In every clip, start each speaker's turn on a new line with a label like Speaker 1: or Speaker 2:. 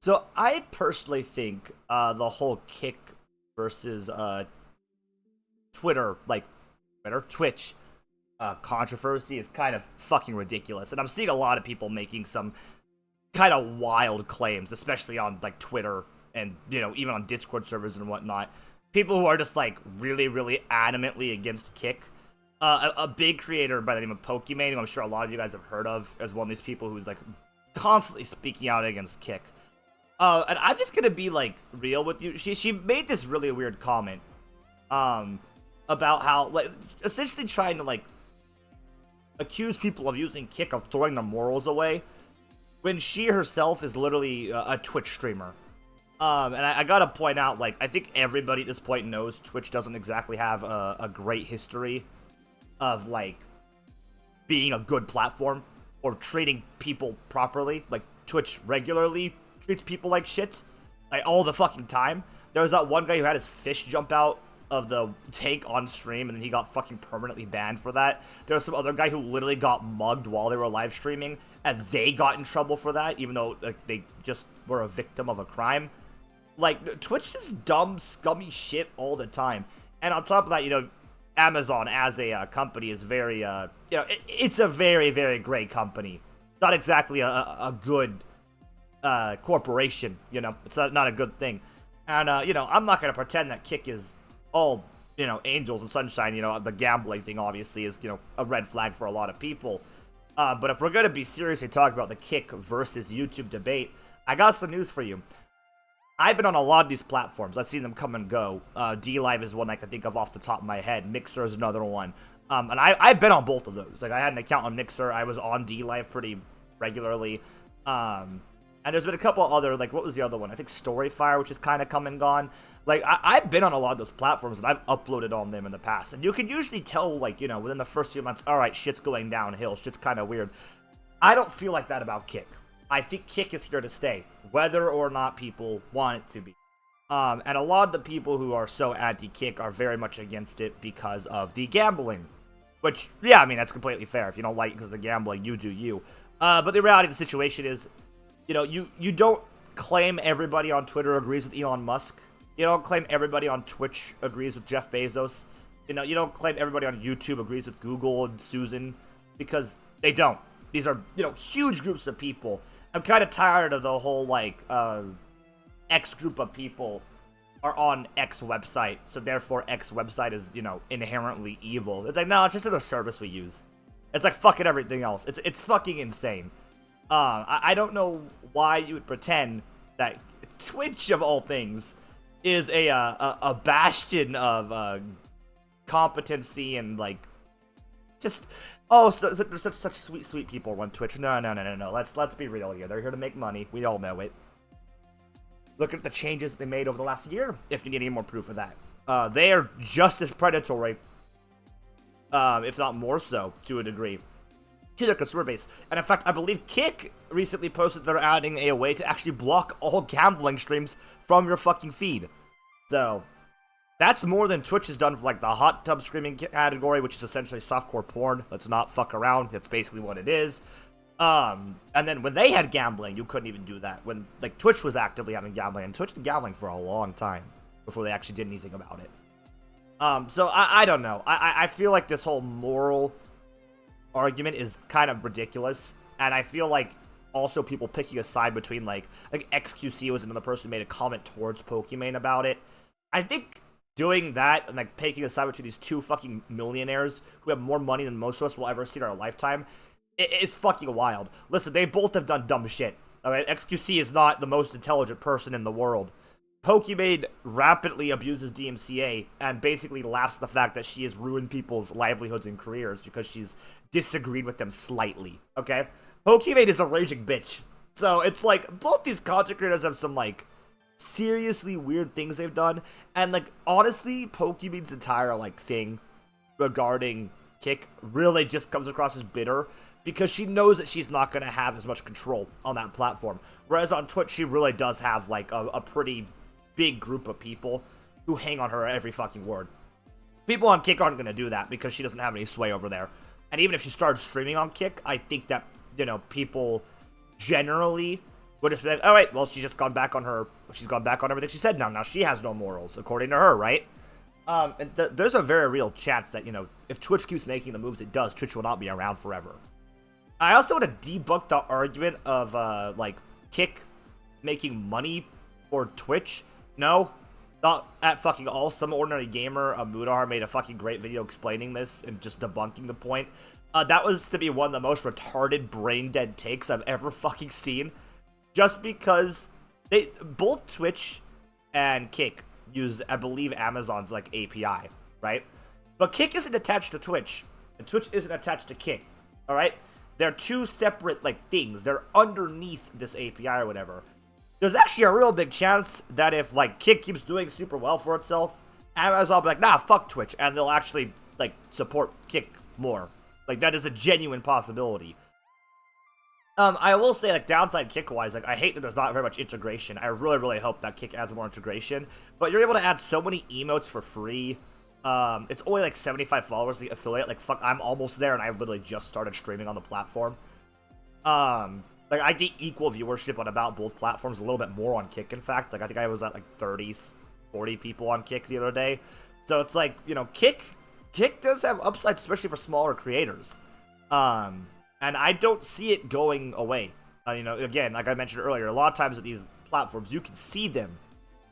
Speaker 1: So I personally think the whole Kick versus Twitter, like Twitch controversy is kind of fucking ridiculous, and I'm seeing a lot of people making some kind of wild claims, especially on like Twitter and even on Discord servers and whatnot. People who are just like really, really adamantly against Kick. A big creator by the name of Pokimane, who I'm sure a lot of you guys have heard of, as one of these people who's like constantly speaking out against Kick. And I'm just gonna be like real with you. She made this really weird comment, about how like essentially trying to like accuse people of using Kick of throwing their morals away, when she herself is literally a Twitch streamer. And I gotta point out, like, I think everybody at this point knows Twitch doesn't exactly have a great history of like being a good platform or treating people properly. Like Twitch regularly treats people like shit, like all the fucking time. There was that one guy who had his fish jump out of the tank on stream, and then he got fucking permanently banned for that. There was some other guy who literally got mugged while they were live streaming, and they got in trouble for that, even though like they just were a victim of a crime. Like, Twitch just dumb, scummy shit all the time. And on top of that, Amazon as a company is very, it's a very, very great company. Not exactly a good corporation, It's not a good thing. And, I'm not going to pretend that Kick is all, angels and sunshine. The gambling thing obviously is, a red flag for a lot of people. But if we're going to be seriously talking about the Kick versus YouTube debate, I got some news for you. I've been on a lot of these platforms. I've seen them come and go. DLive is one I can think of off the top of my head. Mixer is another one. And I've been on both of those. Like, I had an account on Mixer. I was on DLive pretty regularly. And there's been a couple other, like, what was the other one? I think Storyfire, which is kind of come and gone. Like, I've been on a lot of those platforms, and I've uploaded on them in the past. And you can usually tell, like, within the first few months, alright, shit's going downhill. Shit's kind of weird. I don't feel like that about Kick. I think Kick is here to stay, whether or not people want it to be. And a lot of the people who are so anti-Kick are very much against it because of the gambling. Which, yeah, I mean, that's completely fair. If you don't like it because of the gambling, you do you. But the reality of the situation is, you don't claim everybody on Twitter agrees with Elon Musk. You don't claim everybody on Twitch agrees with Jeff Bezos. You don't claim everybody on YouTube agrees with Google and Susan, because they don't. These are, huge groups of people. I'm kind of tired of the whole, like, X group of people are on X website, so therefore X website is, inherently evil. It's like, no, it's just a service we use. It's like fucking everything else. It's fucking insane. I don't know why you would pretend that Twitch, of all things, is a bastion of competency and, like, just... Oh, so there's such sweet people on Twitch. No. Let's be real here. They're here to make money. We all know it. Look at the changes they made over the last year, if you need any more proof of that. They are just as predatory, if not more so, to a degree, to their consumer base. And in fact, I believe Kick recently posted they're adding a way to actually block all gambling streams from your fucking feed. So... that's more than Twitch has done for, like, the hot tub streaming category, which is essentially softcore porn. Let's not fuck around. That's basically what it is. And then when they had gambling, you couldn't even do that. When, like, Twitch was actively having gambling, and Twitch had gambling for a long time before they actually did anything about it. So I don't know. I feel like this whole moral argument is kind of ridiculous. And I feel like also people picking a side between, like XQC was another person who made a comment towards Pokimane about it. I think... doing that and, like, picking a side between these two fucking millionaires who have more money than most of us will ever see in our lifetime is fucking wild. Listen, they both have done dumb shit. Alright, XQC is not the most intelligent person in the world. Pokimane rapidly abuses DMCA and basically laughs at the fact that she has ruined people's livelihoods and careers because she's disagreed with them slightly, okay? Pokimane is a raging bitch. So, it's like, both these content creators have some, like, seriously weird things they've done, and, like, honestly, Pokimane's entire, like, thing regarding Kick really just comes across as bitter, because she knows that she's not going to have as much control on that platform, whereas on Twitch, she really does have, like, a pretty big group of people who hang on her every fucking word. People on Kick aren't going to do that, because she doesn't have any sway over there, and even if she started streaming on Kick, I think that, people generally would just be like, all right, well, she's gone back on everything she said now. Now she has no morals, according to her, right? And there's a very real chance that, if Twitch keeps making the moves it does, Twitch will not be around forever. I also want to debunk the argument of, Kick making money for Twitch. No, not at fucking all. Some ordinary gamer, Mudar, made a fucking great video explaining this and just debunking the point. That was to be one of the most retarded, brain-dead takes I've ever fucking seen. Just because both Twitch and Kick use, I believe, Amazon's, API, right? But Kick isn't attached to Twitch, and Twitch isn't attached to Kick, alright? They're two separate, things. They're underneath this API or whatever. There's actually a real big chance that if, Kick keeps doing super well for itself, Amazon will be like, nah, fuck Twitch, and they'll actually, support Kick more. That is a genuine possibility. I will say, downside Kick-wise, I hate that there's not very much integration. I really, really hope that Kick adds more integration. But you're able to add so many emotes for free. It's only, 75 followers, the affiliate. Fuck, I'm almost there, and I literally just started streaming on the platform. I get equal viewership on about both platforms, a little bit more on Kick, in fact. I think I was at, 30, 40 people on Kick the other day. So it's Kick does have upsides, especially for smaller creators. And I don't see it going away. Again, like I mentioned earlier, a lot of times with these platforms, you can see them.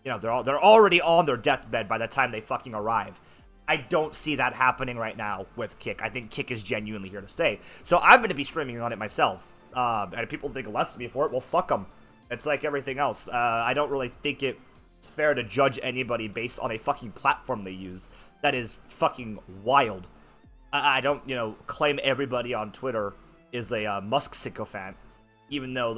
Speaker 1: They're already on their deathbed by the time they fucking arrive. I don't see that happening right now with Kick. I think Kick is genuinely here to stay. So I'm going to be streaming on it myself. And if people think less of me for it, well, fuck them. It's like everything else. I don't really think it's fair to judge anybody based on a fucking platform they use. That is fucking wild. I don't, claim everybody on Twitter is a Musk sycophant, even though,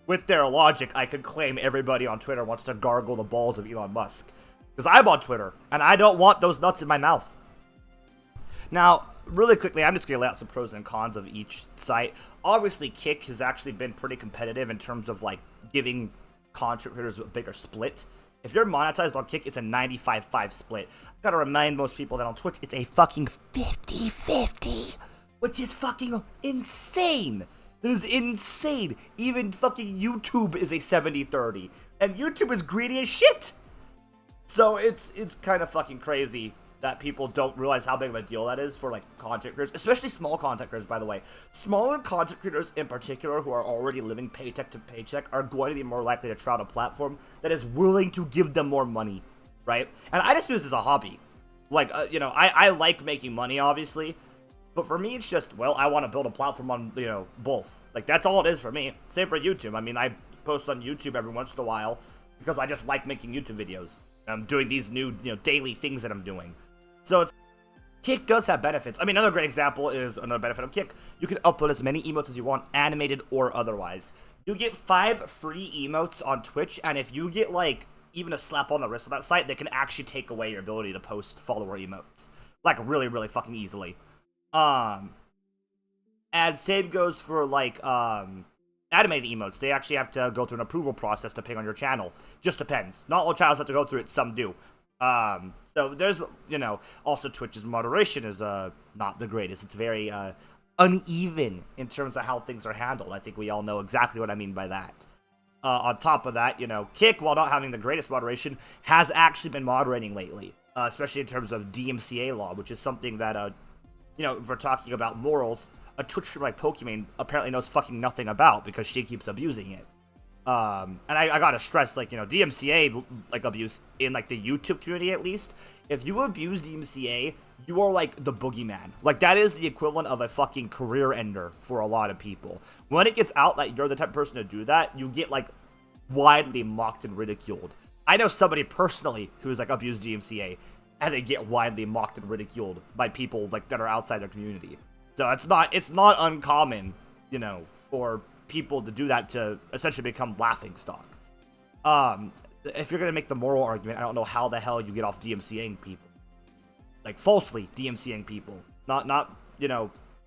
Speaker 1: with their logic, I could claim everybody on Twitter wants to gargle the balls of Elon Musk. Because I'm on Twitter, and I don't want those nuts in my mouth. Now, really quickly, I'm just going to lay out some pros and cons of each site. Obviously, Kick has actually been pretty competitive in terms of, giving content creators a bigger split. If you're monetized on Kick, it's a 95-5 split. I've got to remind most people that on Twitch, it's a fucking 50-50. Which is fucking insane. That is insane. Even fucking YouTube is a 70-30. And YouTube is greedy as shit. So it's kind of fucking crazy that people don't realize how big of a deal that is for, content creators. Especially small content creators, by the way. Smaller content creators in particular who are already living paycheck to paycheck are going to be more likely to try out a platform that is willing to give them more money, right? And I just do this as a hobby. I like making money, obviously. But for me, it's just, well, I want to build a platform on, both. That's all it is for me. Same for YouTube. I mean, I post on YouTube every once in a while because I just like making YouTube videos. I'm doing these new, daily things that I'm doing. So Kick does have benefits. I mean, another great example is another benefit of Kick. You can upload as many emotes as you want, animated or otherwise. You get 5 free emotes on Twitch, and if you get, even a slap on the wrist on that site, they can actually take away your ability to post follower emotes. Really, really fucking easily. And same goes for, animated emotes. They actually have to go through an approval process depending on your channel. Just depends. Not all channels have to go through it, some do. So there's, also Twitch's moderation is, not the greatest. It's very, uneven in terms of how things are handled. I think we all know exactly what I mean by that. On top of that, Kick, while not having the greatest moderation, has actually been moderating lately. Especially in terms of DMCA law, which is something that, if we're talking about morals, a Twitch streamer like Pokimane apparently knows fucking nothing about because she keeps abusing it. And I gotta stress, DMCA, abuse in, the YouTube community at least. If you abuse DMCA, you are, the boogeyman. That is the equivalent of a fucking career ender for a lot of people. When it gets out that you're the type of person to do that, you get, widely mocked and ridiculed. I know somebody personally who's, abused DMCA, and they get widely mocked and ridiculed by people, that are outside their community. So it's not uncommon, for people to do that to essentially become laughingstock. If you're gonna make the moral argument, I don't know how the hell you get off DMCAing people. Falsely DMCAing people. Not,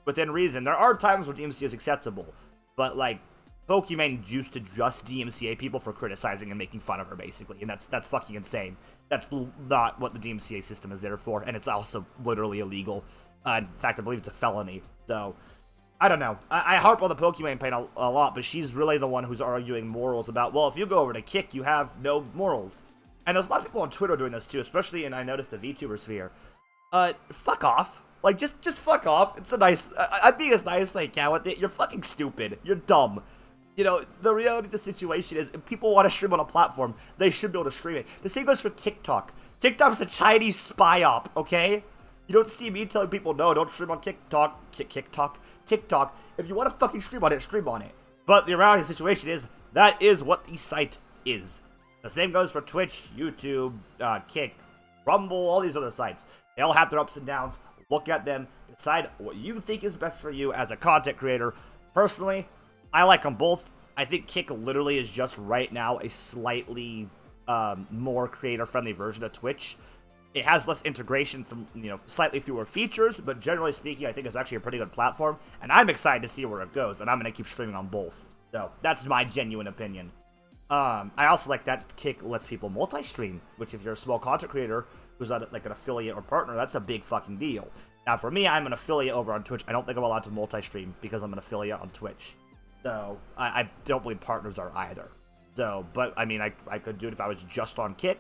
Speaker 1: within reason. There are times where DMCA is acceptable, but, Pokimane used to just DMCA people for criticizing and making fun of her, basically, and that's fucking insane. That's not what the DMCA system is there for, and it's also literally illegal. In fact, I believe it's a felony. So, I don't know. I harp on the Pokemon pain a lot, but she's really the one who's arguing morals about, well, if you go over to Kick, you have no morals. And there's a lot of people on Twitter doing this too, especially in, I noticed, the VTuber sphere. Fuck off. Like, just fuck off. It's a nice, I'm being as nice as I can with it. You're fucking stupid. You're dumb. You know, the reality of the situation is, if people want to stream on a platform, they should be able to stream it. The same goes for TikTok. TikTok's a Chinese spy op, okay? You don't see me telling people, no, don't stream on TikTok. TikTok. If you want to fucking stream on it, stream on it. But the reality of the situation is, that is what the site is. The same goes for Twitch, YouTube, Kick, Rumble, all these other sites. They all have their ups and downs. Look at them. Decide what you think is best for you as a content creator. Personally, I like them both. I think Kick literally is just right now a slightly more creator-friendly version of Twitch. It has less integration, some, slightly fewer features, but generally speaking, I think it's actually a pretty good platform, and I'm excited to see where it goes, and I'm going to keep streaming on both. So, that's my genuine opinion. I also like that Kick lets people multi-stream, which if you're a small content creator who's like an affiliate or partner, that's a big fucking deal. Now, for me, I'm an affiliate over on Twitch. I don't think I'm allowed to multi-stream because I'm an affiliate on Twitch. So, I don't believe partners are either. So, but, I mean, I could do it if I was just on Kick.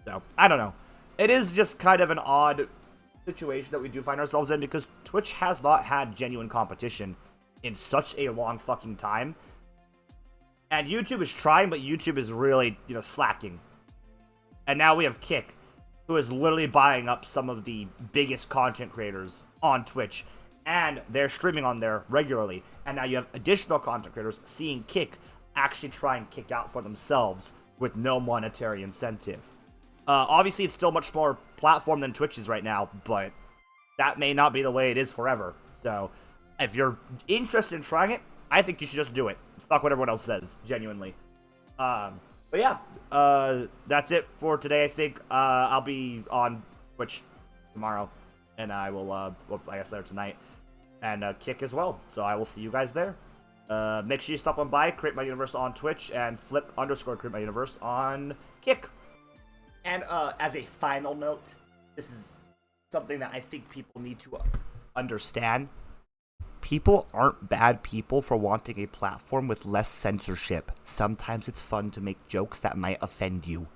Speaker 1: So, I don't know. It is just kind of an odd situation that we do find ourselves in because Twitch has not had genuine competition in such a long fucking time. And YouTube is trying, but YouTube is really, slacking. And now we have Kick, who is literally buying up some of the biggest content creators on Twitch. And they're streaming on there regularly. And now you have additional content creators seeing Kick actually try and kick out for themselves with no monetary incentive. Obviously, it's still much more platform than Twitch is right now, but that may not be the way it is forever. So, if you're interested in trying it, I think you should just do it. Fuck what everyone else says, genuinely. But yeah, that's it for today, I think. I'll be on Twitch tomorrow, and I will, I guess there tonight, and Kick as well. So I will see you guys there. Make sure you stop on by, Create My Universe on Twitch, and flip_Create My Universe on Kick. And as a final note, this is something that I think people need to understand. People aren't bad people for wanting a platform with less censorship. Sometimes it's fun to make jokes that might offend you.